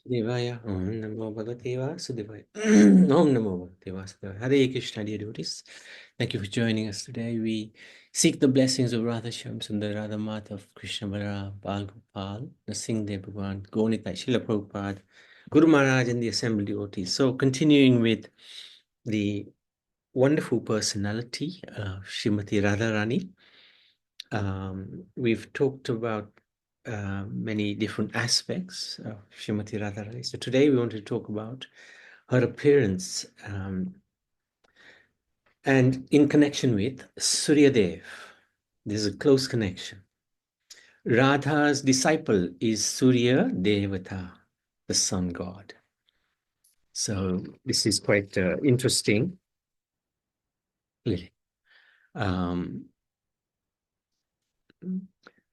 Devaya, Om Namo Bhagavate Vasudevaya. Om Namo Bhagavate Vasudevaya. Hare Krishna, dear devotees. Thank you for joining us today. We seek the blessings of Radha Shyam Sundar, Radha Mata of Krishna Balaram, Bal Gopal, Nasingdev Bhagwan, Gaunitai, Srila Prabhupada, Guru Maharaj, and the assembled devotees. So, continuing with the wonderful personality of Srimati Radharani. We've talked about many different aspects of Srimati Radharani. So today we want to talk about her appearance and in connection with Surya Dev. There's a close connection. Radha's disciple is Surya Devata, the sun god. So this is quite interesting.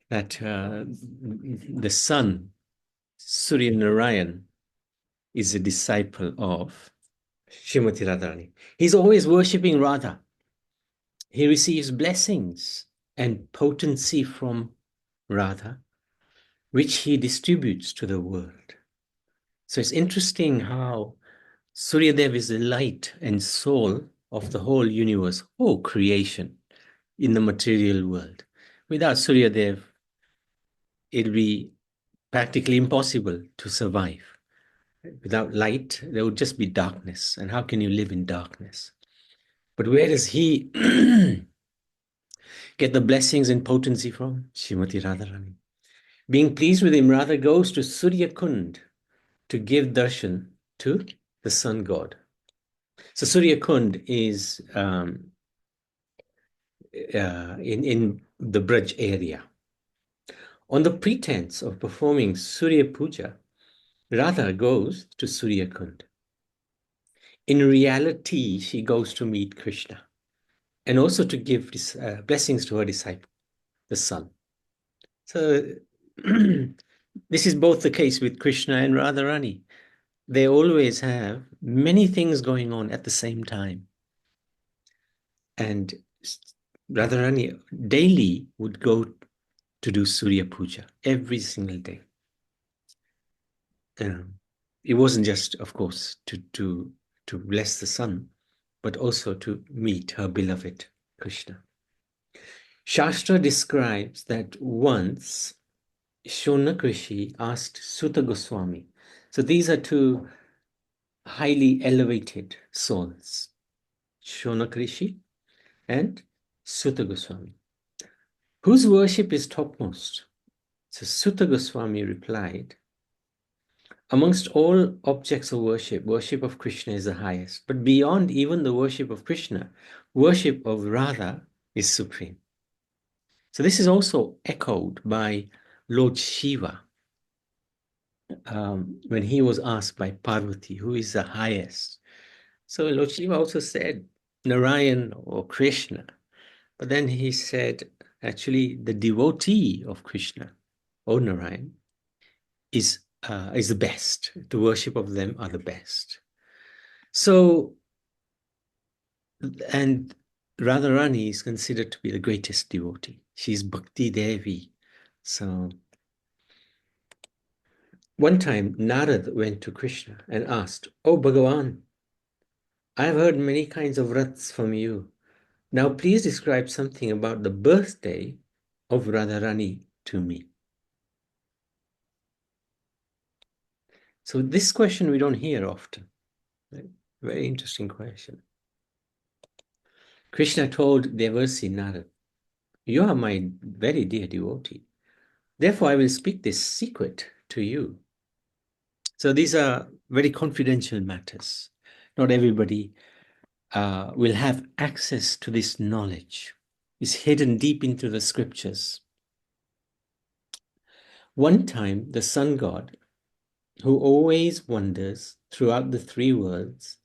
That the sun, Surya Narayan, is a disciple of Srimati Radharani. He's always worshipping Radha. He receives blessings and potency from Radha, which he distributes to the world. So it's interesting how Suryadev is the light and soul of the whole universe, whole creation in the material world. Without Suryadev, it'll be practically impossible to survive. Without light, there would just be darkness. And how can you live in darkness? But where does he get the blessings and potency from? Srimati Radharani. Being pleased with him, Radha goes to Surya Kund to give darshan to the sun god. So Surya Kund is in the Braj area. On the pretense of performing Surya Puja, Radha goes to Surya Kund. In reality, she goes to meet Krishna and also to give blessings to her disciple, the sun. So this is both the case with Krishna and Radharani. They always have many things going on at the same time. And Radharani daily would go to do Surya Puja every single day. It wasn't just, of course, to bless the sun, but also to meet her beloved Krishna. Shastra describes that once Shonakrishi asked Sutta Goswami. So these are two highly elevated souls, Shonakrishi and Sutta Goswami. Whose worship is topmost? So Sutta Goswami replied, amongst all objects of worship, worship of Krishna is the highest. But beyond even the worship of Krishna, worship of Radha is supreme. So this is also echoed by Lord Shiva when he was asked by Parvati, who is the highest? So Lord Shiva also said Narayan or Krishna. But then he said, actually, the devotee of Krishna or Narayan is the best. The worship of them are the best. So, and Radharani is considered to be the greatest devotee. She's Bhakti Devi. So, one time Narad went to Krishna and asked, "Oh Bhagavan, I've heard many kinds of vrats from you. Now please describe something about the birthday of Radharani to me." So this question we don't hear often. Right? Very interesting question. Krishna told Devarsi Narad, "You are my very dear devotee. Therefore, I will speak this secret to you." So these are very confidential matters. Not everybody will have access to this knowledge. It's hidden deep into the scriptures. One time, the sun god, who always wanders throughout the three worlds,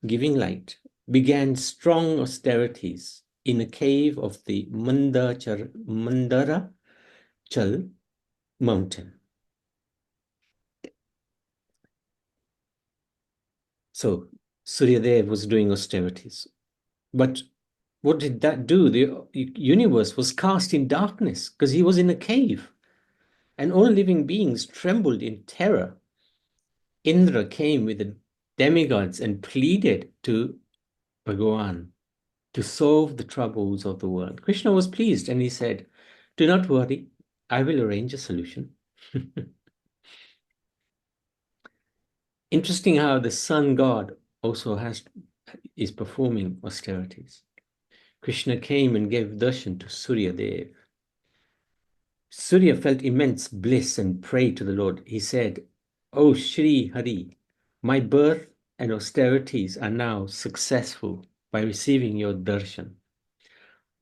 giving light, began strong austerities in a cave of the Mandara Chal mountain. So Suryadev was doing austerities. But what did that do? The universe was cast in darkness because he was in a cave. and all living beings trembled in terror. Indra came with the demigods and pleaded to Bhagavan to solve the troubles of the world. Krishna was pleased and he said, "Do not worry, I will arrange a solution." Interesting how the sun god also is performing austerities. Krishna came and gave darshan to Surya Dev. Surya felt immense bliss and prayed to the Lord. He said, "O Shri Hari, my birth and austerities are now successful by receiving your darshan.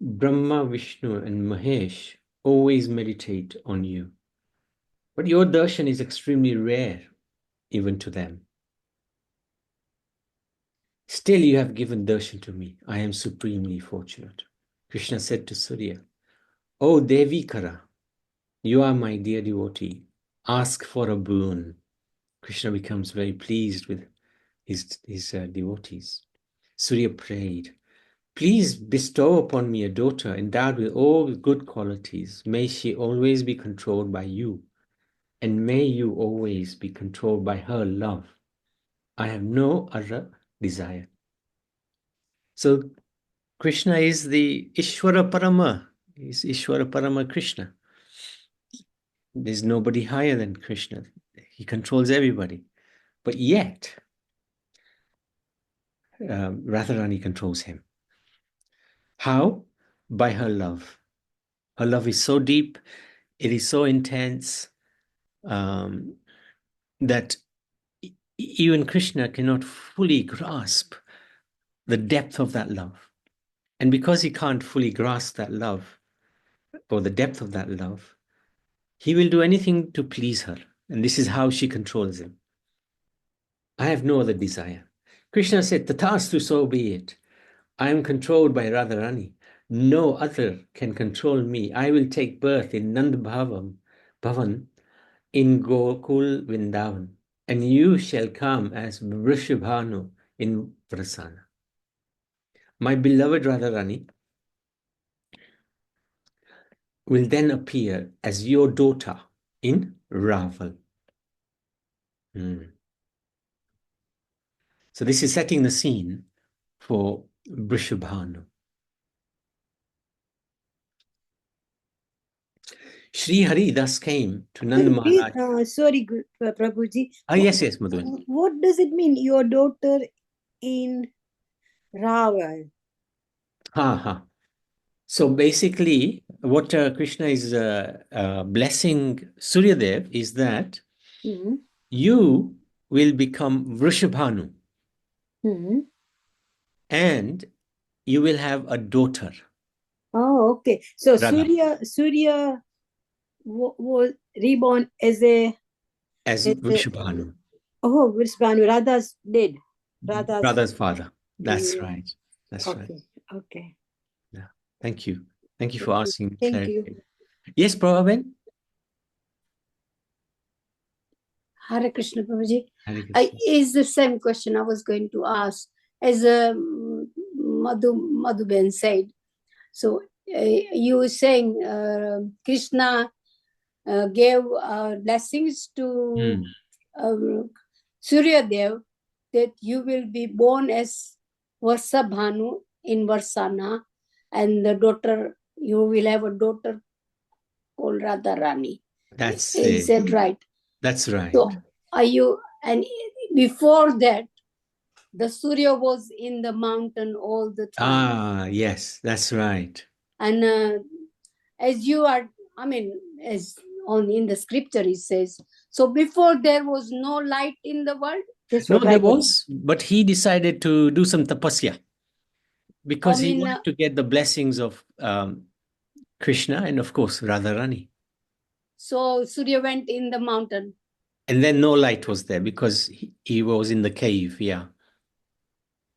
Brahma, Vishnu, and Mahesh always meditate on you. But your darshan is extremely rare, even to them. Still, you have given darshan to me. I am supremely fortunate." Krishna said to Surya, "O Devi Kara, you are my dear devotee. Ask for a boon." Krishna becomes very pleased with his devotees. Surya prayed, "Please bestow upon me a daughter endowed with all good qualities. May she always be controlled by you, and may you always be controlled by her love. I have no other desire." So Krishna is the Ishvara Parama. He's Ishvara Parama Krishna. There's nobody higher than Krishna. He controls everybody. But yet, Radharani controls him. How? By her love. Her love is so deep, it is so intense, that even Krishna cannot fully grasp the depth of that love. And because he can't fully grasp that love, or the depth of that love, he will do anything to please her. And this is how she controls him. "I have no other desire." Krishna said, "Tathastu, so be it. I am controlled by Radharani. No other can control me. I will take birth in Nand Bhavan in Gokul Vrindavan, and you shall come as Vrishabhanu in Vrasana. My beloved Radharani will then appear as your daughter in Raval." So this is setting the scene for Vrishabhanu. Sri Hari thus came to Nand Maharaj. Sorry, Prabhuji. Yes, Madhuvendra. What does it mean, your daughter in Raval? So basically, what Krishna is blessing Suryadev is that you will become Vrishabhanu, and you will have a daughter. Oh, okay. So Radha. Surya was reborn as Vrishabhanu. Oh, Vrishabhanu, Radha's dead. Radha's father. That's right. That's okay. right. Okay. Yeah. Thank you. Thank you for asking. Thank you. Yes, Prabhupada. Hare Krishna, Prabhuji. Is the same question I was going to ask. As Madhuben said, so you were saying Krishna gave blessings to Surya Dev that you will be born as Varsabhanu in Varsana, and the daughter, you will have a daughter called Radharani. Is that right? That's right. So are you, and before that, the Surya was in the mountain all the time. Yes, that's right. And as you are, as in the scripture it says, so before there was no light in the world? No, there was, but he decided to do some tapasya because he wanted to get the blessings of Krishna and of course Radharani. So Surya went in the mountain. And then no light was there because he was in the cave, yeah.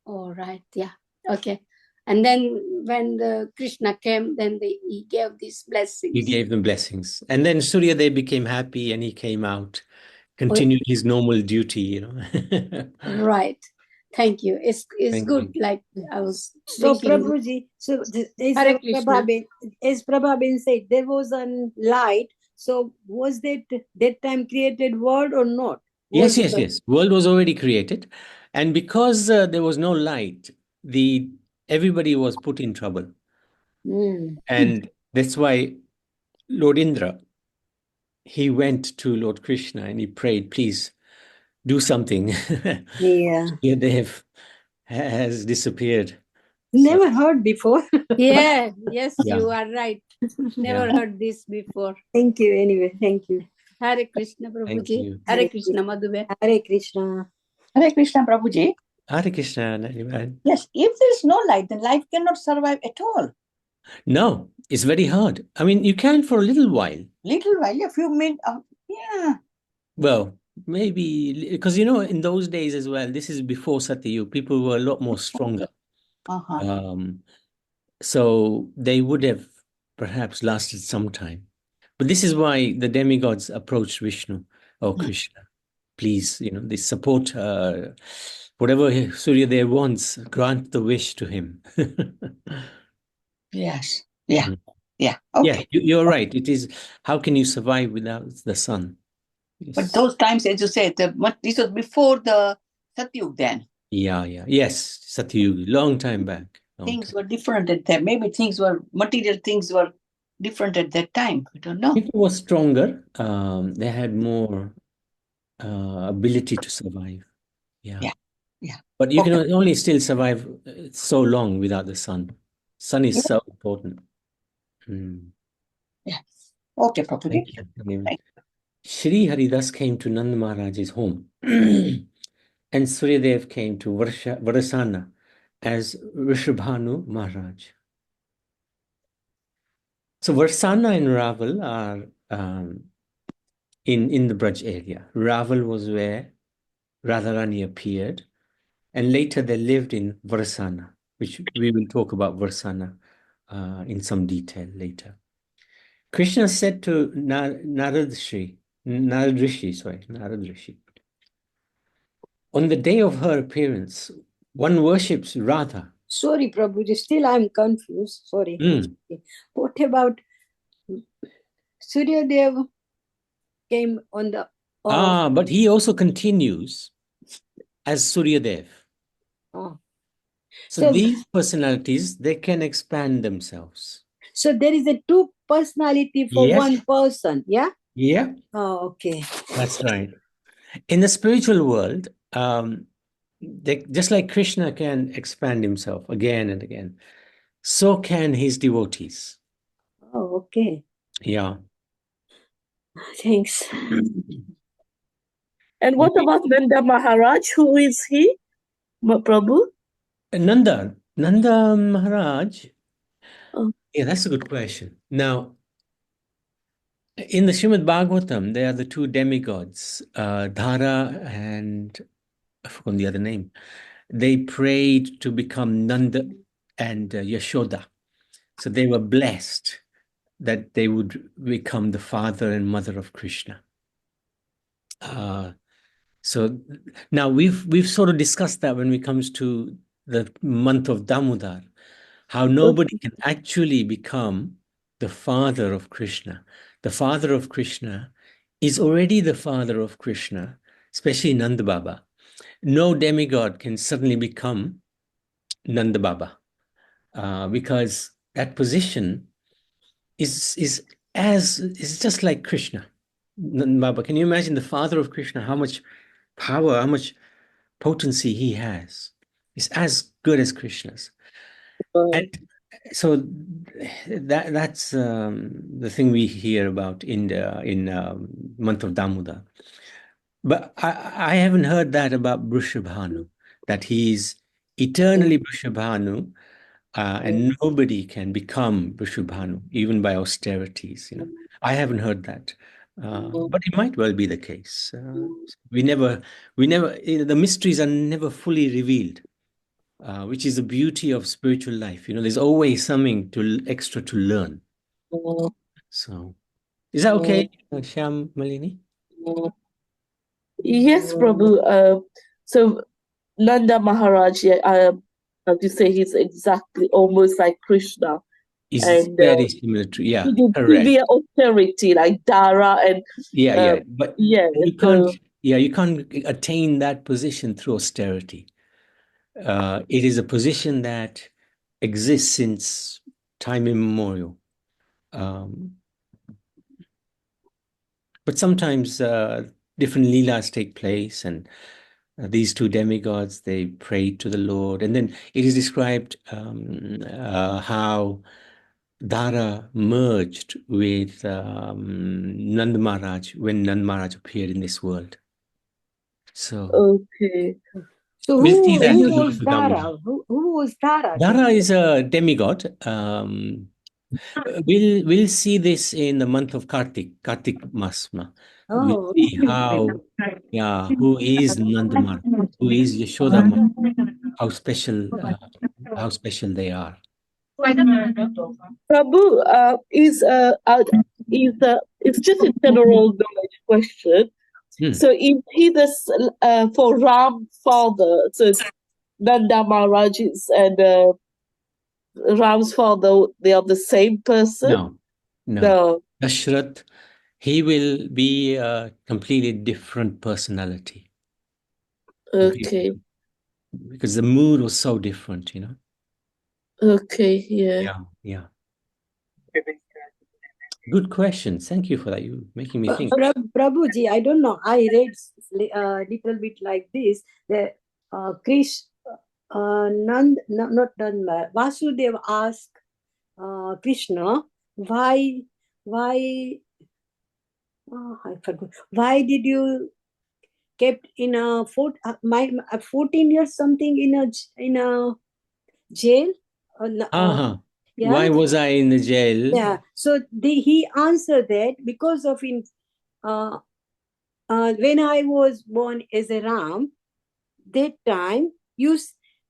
All right, yeah, okay. And then when the Krishna came, then he gave these blessings. He gave them blessings. And then Surya Dev became happy and he came out, continued his normal duty, Right. Thank you. It's good. Like I was thinking. So Prabhuji, so as Prabhaben said, there was a light So was that time created world or not? Yes, yes, yes. World was already created, and because there was no light, everybody was put in trouble, and that's why Lord Indra, he went to Lord Krishna and he prayed, please do something. Yeah. Dev has disappeared. Never heard before. Yeah, yes, Yeah. you are right. Never Yeah. heard this before. Thank you anyway. Thank you. Hare Krishna, Thank Prabhuji. you. Hare Krishna, Madhube. Hare Krishna. Hare Krishna, Prabhuji. Hare Krishna, Naliman. Yes, if there is no light, then life cannot survive at all. No, it's very hard. I mean, you can for a little while. Little while, a few minutes. Yeah. Well, maybe because in those days as well, this is before Satyug, people were a lot more stronger. So they would have perhaps lasted some time. But this is why the demigods approached Vishnu or Krishna. Please, they support whatever Suryadev wants, grant the wish to him. Yes. Yeah. Mm. Yeah. Okay. Yeah, you're right. It is, how can you survive without the sun? Yes. But those times, as you said, this was before the Satyug then. Yeah. Yes, Satyug, long time back. Things were different at that. Maybe material things were different at that time. We don't know. People were stronger. They had more ability to survive. Yeah. But you can only still survive so long without the sun. Sun is so important. Yeah. Okay, Prabhuji. Shri Haridas came to Nand Maharaj's home, and Suryadev came to Varasana as Rishabhanu Maharaj. So Varsana and Raval are in the Braj area. Raval was where Radharani appeared, and later they lived in Varsana, which we will talk about Varsana in some detail later. Krishna said to Narad Rishi, on the day of her appearance, one worships Radha. Sorry, Prabhuji, still I'm confused. Sorry. What about Suryadev came on the... But he also continues as Suryadev. So these personalities, they can expand themselves. So there is a two personality for one person, yeah? Yeah. Oh, okay. That's right. In the spiritual world, just like Krishna can expand himself again and again, so can his devotees. Oh, okay. Yeah. Thanks. And what about Nanda Maharaj? Who is he, Prabhu? Nanda Maharaj. Yeah, that's a good question. Now, in the Srimad Bhagavatam, there are the two demigods, Dhara and I forgot the other name. They prayed to become Nanda and Yashoda. So they were blessed that they would become the father and mother of Krishna. So now we've sort of discussed that when it comes to the month of Damodar, how nobody can actually become the father of Krishna. The father of Krishna is already the father of Krishna, especially Nanda Baba. No demigod can suddenly become Nanda Baba because that position is just like Krishna. Nanda Baba, can you imagine the father of Krishna, how much power, how much potency he has? It's as good as Krishna's. And so that's the thing we hear about in the month of Damodar. But I haven't heard that about Vrishabhanu, that he's eternally Vrishabhanu, and nobody can become Vrishabhanu, even by austerities. I haven't heard that, but it might well be the case. We never, the mysteries are never fully revealed, which is the beauty of spiritual life. There's always something extra to learn. So, is that okay, Shyam Malini? Yes, Prabhu. So Nanda Maharaj, as you say, he's exactly almost like Krishna. Is and very similar to, yeah, to do correct. severe austerity like Dara and Yeah, but yeah, you can't, you can't attain that position through austerity. It is a position that exists since time immemorial. But sometimes different leelas take place, and these two demigods, they prayed to the Lord. And then it is described how Dara merged with Nand Maharaj when Nand Maharaj appeared in this world. So okay. So we'll see that. who in the was Bhagavad Dara? Who was Dara? Dara is a demigod. We'll see this in the month of Kartik Masma. We'll Oh, see okay. how, who is Nandamar, who is Yashodama, how special they are. Prabhu, it's just a general knowledge question. So is he for Ram father, so Nanda Maharaj and Ram's father, they are the same person? No. Dashrath, he will be a completely different personality. Okay. Because the mood was so different, Okay, yeah. Yeah. Good question. Thank you for that. You're making me think. Prabhuji, I don't know. I read a little bit like this. The Nand, no, not Nand, Vasudeva asked Krishna, why, I forgot. Why did you kept in a 14 years something in a jail? Yeah. Why was I in the jail? Yeah. So he answered that because of when I was born as a Ram, that time you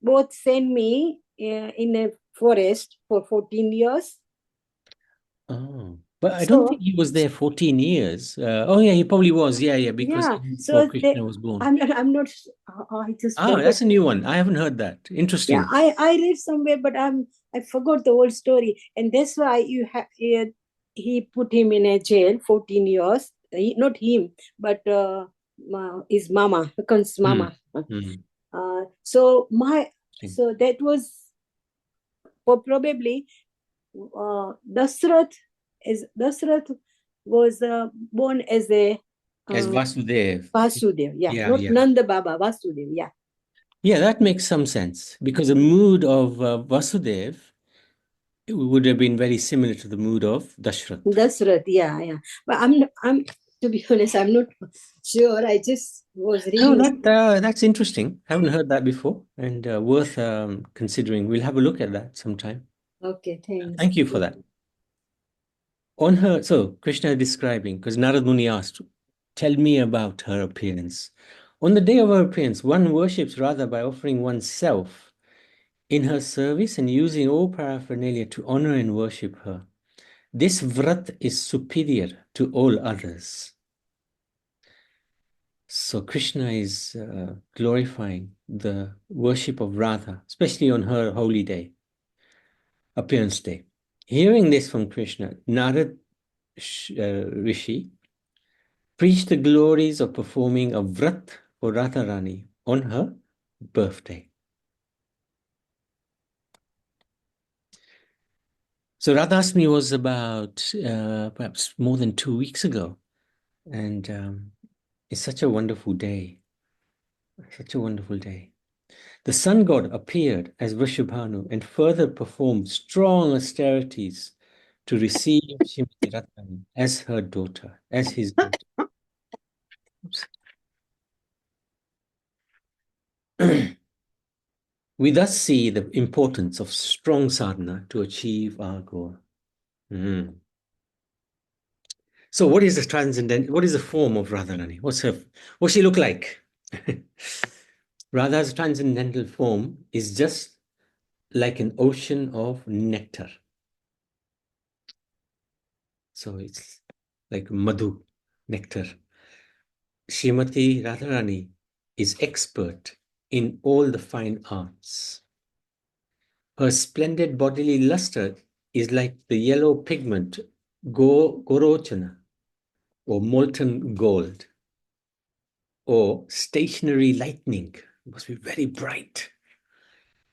both sent me in a forest for 14 years. Oh, but I don't think he was there 14 years. Yeah, he probably was. Yeah, because before Krishna was born. I'm not. I just forgot. That's a new one. I haven't heard that. Interesting. Yeah, I read somewhere, but I forgot the whole story, and that's why he put him in a jail 14 years. Not him, but his mama, Kan's mama. So that was probably Dasrath was born as Vasudev. Yeah, not Nanda Baba, Vasudev, yeah. Yeah, that makes some sense because the mood of Vasudev would have been very similar to the mood of Dashrath. Yeah. But I'm to be honest, I'm not sure. I just was reading. No, that's interesting. Haven't heard that before, and worth considering. We'll have a look at that sometime. Okay, thanks. Thank you for that. So Krishna is describing, because Narad Muni asked, tell me about her appearance. On the day of her appearance, one worships Radha by offering oneself in her service and using all paraphernalia to honor and worship her. This vrat is superior to all others. So Krishna is glorifying the worship of Radha, especially on her holy day, appearance day. Hearing this from Krishna, Narad Rishi preached the glories of performing a vrat for Radharani on her birthday. So Radhashtami was about perhaps more than 2 weeks ago, and it's such a wonderful day. Such a wonderful day. The sun god appeared as Vrishabhanu and further performed strong austerities to receive Srimati Radharani as her daughter, as his daughter. We thus see the importance of strong sadhana to achieve our goal. So what is the form of Radharani? What's she look like? Radha's transcendental form is just like an ocean of nectar. So it's like madhu, nectar. Srimati Radharani is expert in all the fine arts. Her splendid bodily luster is like the yellow pigment, gorochana, or molten gold, or stationary lightning. It must be very bright.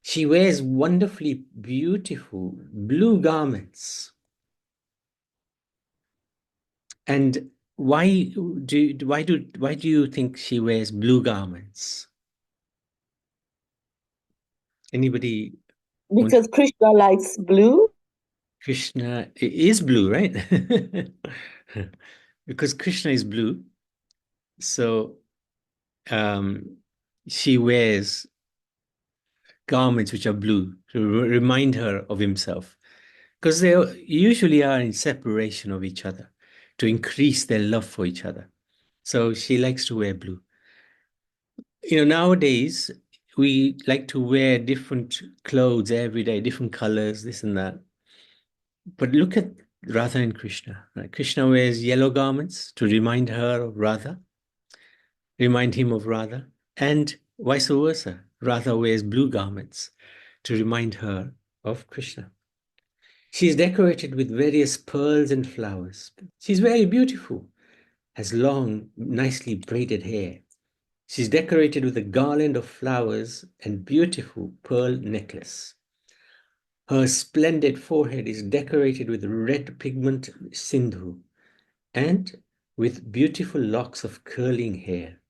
She wears wonderfully beautiful blue garments. And why do you think she wears blue garments? Anybody? Because Krishna likes blue. Krishna is blue, right? Because Krishna is blue, so she wears garments which are blue to remind her of himself, because they usually are in separation of each other to increase their love for each other. So she likes to wear blue. Nowadays we like to wear different clothes every day, different colors, this and that. But look at Radha and Krishna. Right? Krishna wears yellow garments to remind her of Radha, remind him of Radha, and vice versa. Radha wears blue garments to remind her of Krishna. She is decorated with various pearls and flowers. She's very beautiful, has long, nicely braided hair. She's decorated with a garland of flowers and beautiful pearl necklace. Her splendid forehead is decorated with red pigment sindhu and with beautiful locks of curling hair.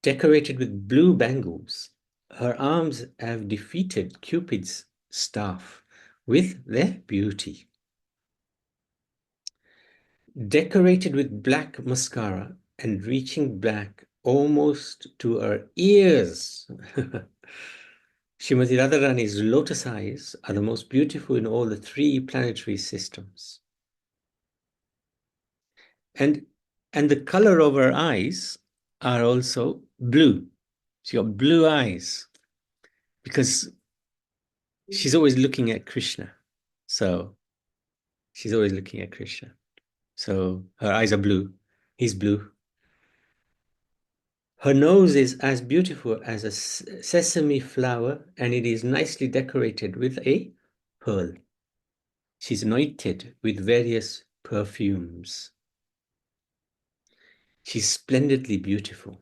Decorated with blue bangles, her arms have defeated Cupid's staff with their beauty. Decorated with black mascara and reaching back almost to her ears. Srimati Radharani's lotus eyes are the most beautiful in all the 3 planetary systems. And the color of her eyes are also blue. She got blue eyes because she's always looking at Krishna. So she's always looking at Krishna. So her eyes are blue. He's blue. Her nose is as beautiful as a sesame flower, and it is nicely decorated with a pearl. She's anointed with various perfumes. She's splendidly beautiful.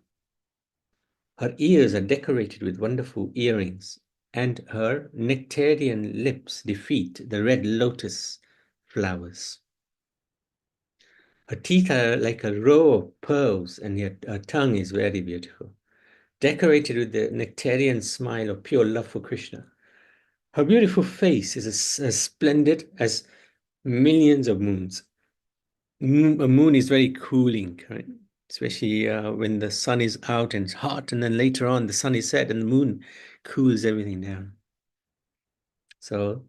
Her ears are decorated with wonderful earrings, and her nectarian lips defeat the red lotus flowers. Her teeth are like a row of pearls, and yet her tongue is very beautiful, decorated with the nectarian smile of pure love for Krishna. Her beautiful face is as splendid as millions of moons. A moon is very cooling, right? Especially when the sun is out and it's hot, and then later on the sun is set and the moon cools everything down. So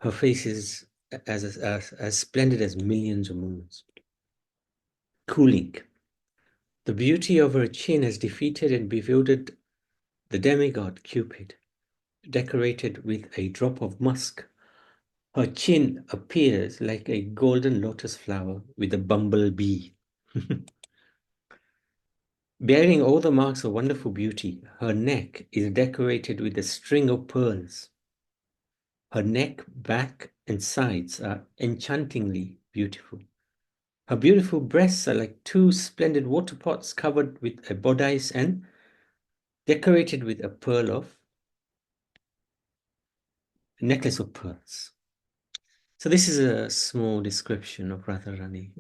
her face is as splendid as millions of moons. Cooling. The beauty of her chin has defeated and bewildered the demigod Cupid, decorated with a drop of musk. Her chin appears like a golden lotus flower with a bumblebee. Bearing all the marks of wonderful beauty, her neck is decorated with a string of pearls. Her neck, back, and sides are enchantingly beautiful. Her beautiful breasts are like 2 splendid water pots covered with a bodice and decorated with a necklace of pearls. So this is a small description of Radharani.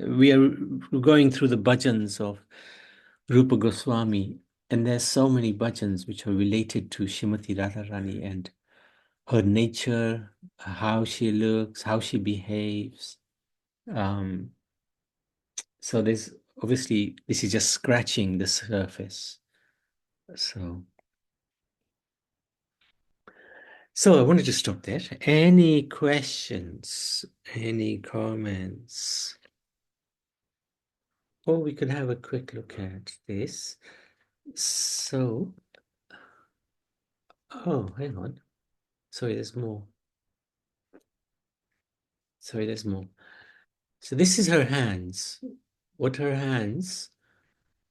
We are going through the bhajans of Rupa Goswami, and there's so many bhajans which are related to Srimati Radharani and her nature, how she looks, how she behaves. So there's obviously, this is just scratching the surface. So I wanted to stop there. Any questions? Any comments? Or we could have a quick look at this. So, oh, hang on. Sorry, there's more. So this is her hands. What her hands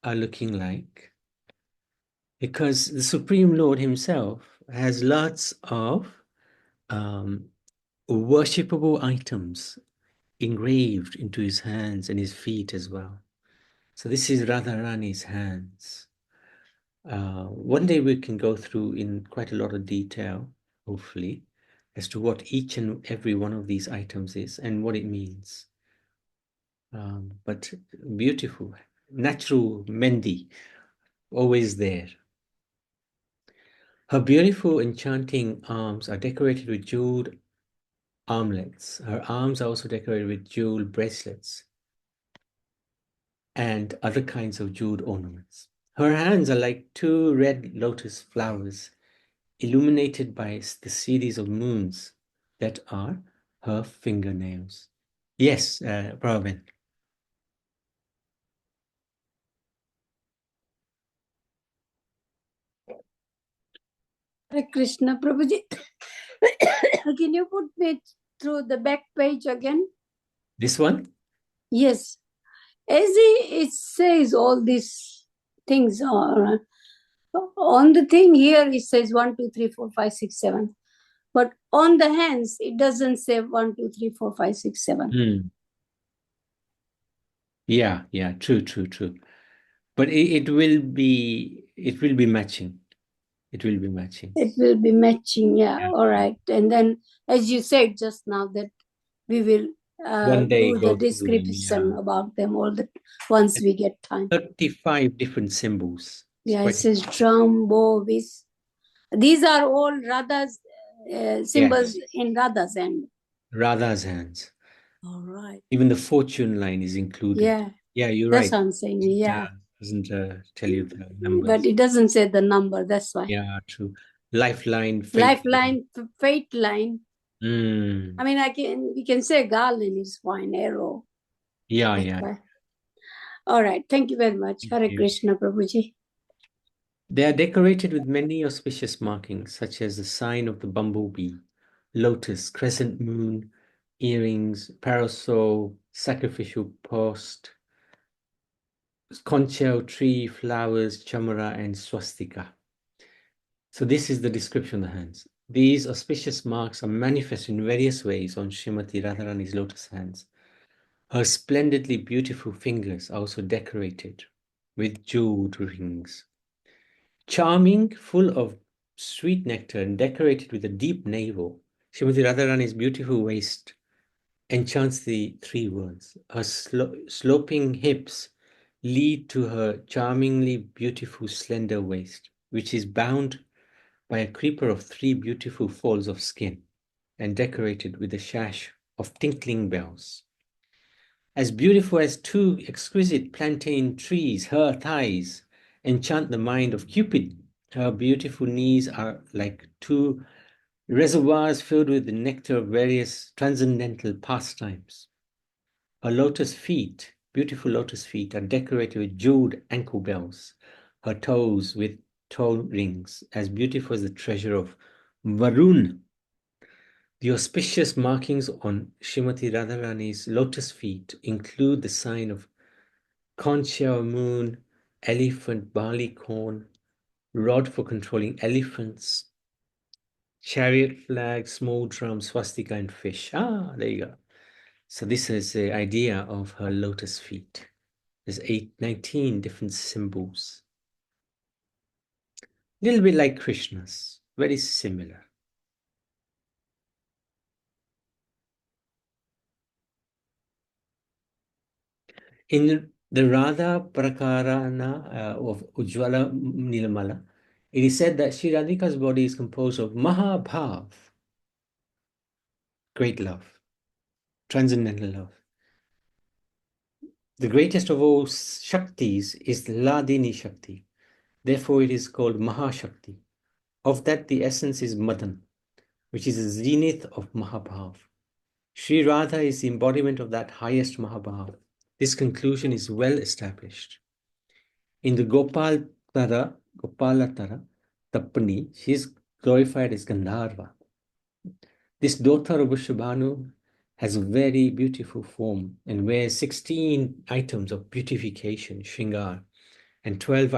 are looking like. Because the Supreme Lord himself has lots of worshipable items engraved into his hands and his feet as well. So this is Radharani's hands. One day we can go through in quite a lot of detail, hopefully, as to what each and every one of these items is and what it means. But beautiful, natural Mendi, always there. Her beautiful, enchanting arms are decorated with jeweled armlets. Her arms are also decorated with jeweled bracelets and other kinds of jeweled ornaments. Her hands are like two red lotus flowers, illuminated by the series of moons that are her fingernails. Yes, Pravin. Hare Krishna, Prabhuji. Can you put me through the back page again? This one? Yes. As it says all these things are on the thing here, it says 1, 2, 3, 4, 5, 6, 7. But on the hands, it doesn't say 1, 2, 3, 4, 5, 6, 7. Yeah, true. But it will be matching. It will be matching. It will be matching, yeah. All right. And then, as you said just now, that we will One day do go the through them, description about them all once we get time. 35 different symbols. Yeah, it says drum, bow, whisk. These are all Radha's symbols in Radha's hand. Radha's hands. All right. Even the fortune line is included. Yeah, you're That's right. what I'm saying. Yeah. Doesn't tell you the numbers. But it doesn't say the number. That's why. Yeah, true. Lifeline, fate Lifeline, fate line. line. I mean, we can say garland is fine, arrow. Yeah, That's yeah. why. All right. Thank you very much. Hare Krishna, Prabhuji. They are decorated with many auspicious markings, such as the sign of the bumblebee, lotus, crescent moon, earrings, parasol, sacrificial post, conch shell tree, flowers, chamara, and swastika. So this is the description of the hands. These auspicious marks are manifest in various ways on Srimati Radharani's lotus hands. Her splendidly beautiful fingers are also decorated with jeweled rings. Charming, full of sweet nectar and decorated with a deep navel, Srimati Radharani's beautiful waist enchants the three worlds. Her sloping hips lead to her charmingly beautiful slender waist, which is bound by a creeper of three beautiful folds of skin and decorated with a sash of tinkling bells. As beautiful as two exquisite plantain trees, her thighs enchant the mind of Cupid. Her beautiful knees are like two reservoirs filled with the nectar of various transcendental pastimes. Her lotus feet, beautiful lotus feet, are decorated with jeweled ankle bells. Her toes with toe rings, as beautiful as the treasure of Varun. The auspicious markings on Srimati Radharani's lotus feet include the sign of conch shell moon, elephant barley corn, rod for controlling elephants, chariot flag, small drum, swastika, and fish. There you go. So this is the idea of her lotus feet. There's 19 different symbols. A little bit like Krishna's, very similar. In the Radha Prakarana of Ujjwala Nilamala, it is said that Sri Radhika's body is composed of Mahabhav, great love, transcendental love. The greatest of all Shaktis is Ladini Shakti. Therefore, it is called Mahashakti. Of that, the essence is Madan, which is the zenith of Mahabhav. Sri Radha is the embodiment of that highest Mahabhav. This conclusion is well established. In the Gopalatara Tapani, she is glorified as Gandharva. This daughter of Vrishabhanu has a very beautiful form and wears 16 items of beautification, Shringar, and 12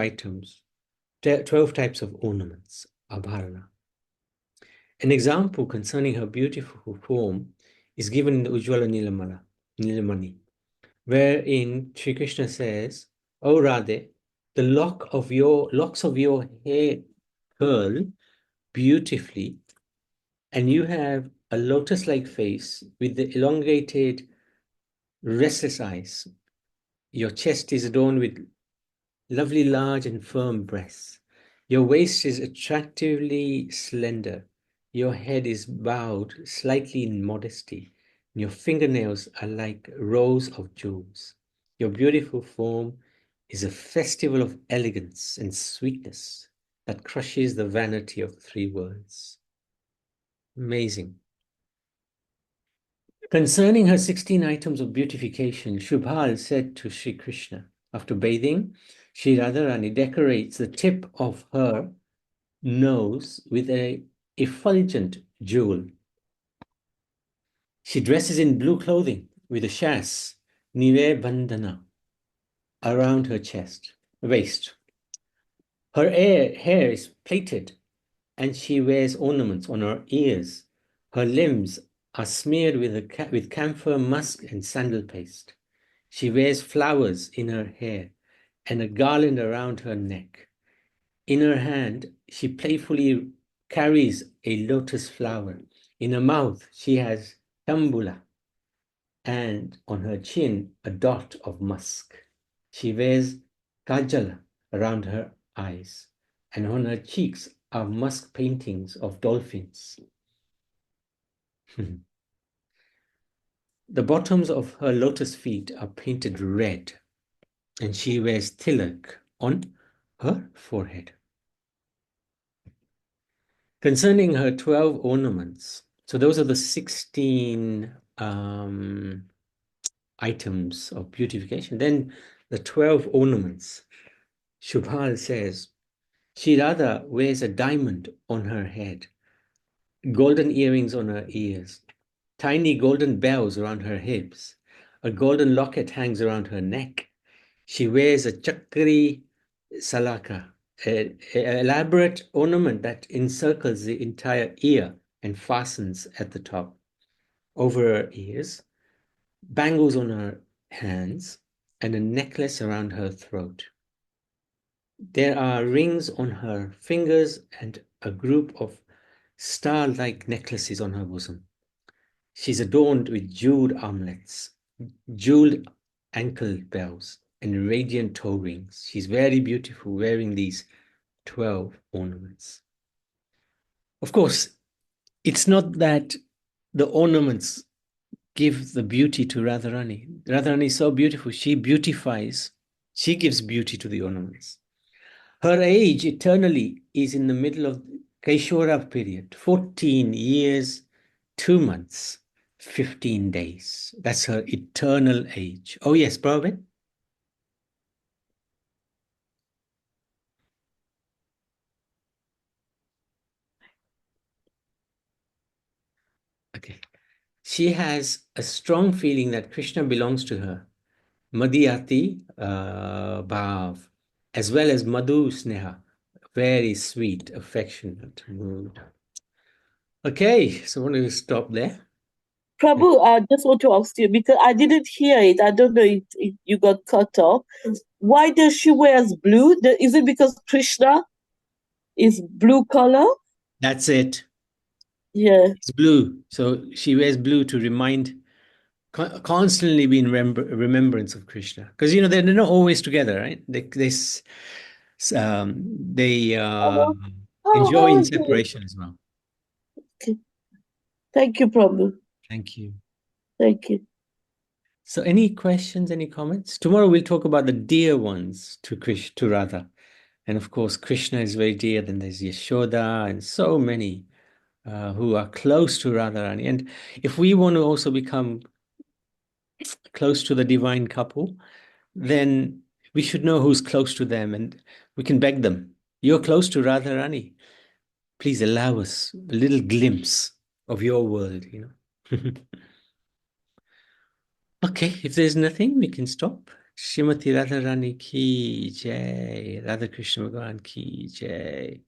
types of ornaments, Abharana. An example concerning her beautiful form is given in the Ujjvala Nilamani, wherein Sri Krishna says, "O Radhe, the locks of your hair curl beautifully, and you have a lotus-like face with the elongated, restless eyes. Your chest is adorned with lovely, large, and firm breasts. Your waist is attractively slender. Your head is bowed slightly in modesty. Your fingernails are like rows of jewels. Your beautiful form is a festival of elegance and sweetness that crushes the vanity of the three worlds." Amazing. Concerning her 16 items of beautification, Shubhal said to Sri Krishna, after bathing, Sri Radharani decorates the tip of her nose with a effulgent jewel. She dresses in blue clothing with a shas, nive bandhana, around her waist. Her hair is plaited and she wears ornaments on her ears. Her limbs are smeared with camphor, musk, and sandal paste. She wears flowers in her hair and a garland around her neck. In her hand, she playfully carries a lotus flower. In her mouth, she has tambula, and on her chin, a dot of musk. She wears kajal around her eyes, and on her cheeks are musk paintings of dolphins. The bottoms of her lotus feet are painted red, and she wears tilak on her forehead. Concerning her 12 ornaments, so those are the 16 items of beautification. Then the 12 ornaments. Shubhal says, Shri Radha wears a diamond on her head, golden earrings on her ears, tiny golden bells around her hips, a golden locket hangs around her neck. She wears a chakri salaka, an elaborate ornament that encircles the entire ear and fastens at the top. Over her ears, bangles on her hands, and a necklace around her throat. There are rings on her fingers and a group of star-like necklaces on her bosom. She's adorned with jeweled armlets, jeweled ankle bells, and radiant toe rings. She's very beautiful wearing these 12 ornaments. Of course, it's not that the ornaments give the beauty to Radharani. Radharani is so beautiful. She beautifies. She gives beauty to the ornaments. Her age eternally is in the middle of Kaishora period, 14 years, 2 months, 15 days. That's her eternal age. Oh, yes, Pravin? Okay. She has a strong feeling that Krishna belongs to her. Madhyati Bhav, as well as Madhu Sneha, very sweet, affectionate mood. Okay, so I'm going to stop there. Prabhu, I just want to ask you because I didn't hear it. I don't know if you got cut off. Why does she wears blue? Is it because Krishna is blue color? That's it. Yeah. It's blue. So she wears blue to constantly be in remembrance of Krishna. Because, they're not always together, right? They enjoy in Okay. separation as well. Okay. Thank you, Prabhu. Thank you. Thank you. So any questions, any comments? Tomorrow we'll talk about the dear ones to Radha. And of course, Krishna is very dear. Then there's Yashoda and so many who are close to Radharani. And if we want to also become close to the divine couple, then we should know who's close to them and we can beg them. You're close to Radharani. Please allow us a little glimpse of your world, Okay, if there's nothing, we can stop. Srimati Radharani ki jai, Radha Krishna Bhagavan ki jai.